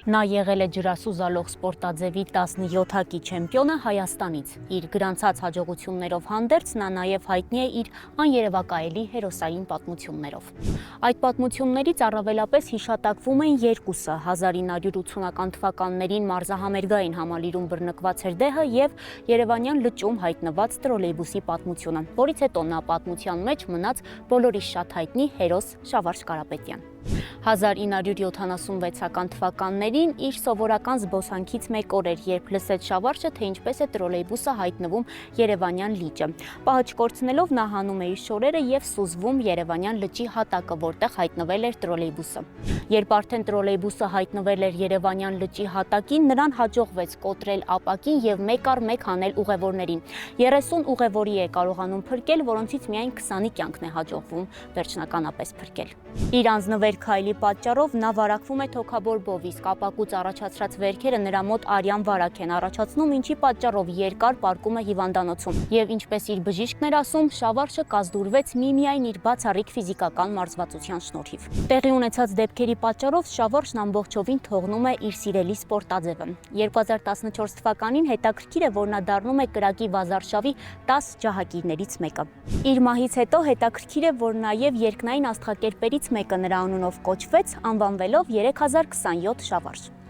Նա եղել է ջրասուզալող սպորտաձևի 17-հակի չեմպիոնը Հայաստանից։ Իր գրանցած հաջողություններով հանդերձ նա նաև հայտնի է իր աներևակայելի հերոսային պատմություններով։ Այդ պատմություններից առավելապես հիշատակվում են երկուսը՝ 1980-ական թվականներին մարզահամերգային համալիրում բռնկված էր դեհը և Երևանյան լճում հայտնված տրոլեյբուսի պատմությունը, որից հետո նա պատմության մեջ մնաց բոլորիս շատ հայտնի հերոս Շավարժ Կարապետյան։ 1976-ական թվականներին իր սովորական զբոսանքից մեկ օր էր, երբ լսեց Շավարժը, թե ինչպես է տրոլեյբուսը հայտնվում Երևանյան լիճը։ Պահաճ կորցնելով նա հանում է իր շորերը և սուզվում Երևանյան լճի հատակը, որտեղ հայտնվել էր տրոլեյբուսը։ Երբ արդեն տրոլեյբուսը հայտնվել էր Երևանյան լճի հատակին, նրան հաջողվեց կոտրել ապակին և մեկ առ մեկ հանել ուղևորներին։ 30 ուղևորի է կարողանում փրկել, որոնցից միայն 20-ի կյանքն է հաջողվում վերջնականապես փրկել։ Իր անձնվեր քայլի պատճառով նա վարակվում է թոքաբոր բով, իսկ ապակուց առաջացրած վերքերը նրա մոտ արյան վարակ են առաջացնում, ինչի պատճառով երկար պառկում է հիվանդանոցում։ Եվ ինչպես իր բժիշկն էր ասում, Շավարժը կազդուրվեց միմիայն իր բացառիկ ֆիզիկական մարզվածության շնորհիվ։ Տեղի ունեցած դեպքերի պատճառով Շավարժն ամբողջովին թողնում է իր սիրելի սպորտաձևը։ 2014 թվականին հետաքրքիր է, որ նա դառնում է կրակի վազարշավի 10 ջահակիրներից մեկը։ Իր մահից հետո հետաքրքիր է, որ նաև երկնային աստղակերպերից մեկը նրա անունով կոչվեց, անվանվելով 3027 Շավարժ։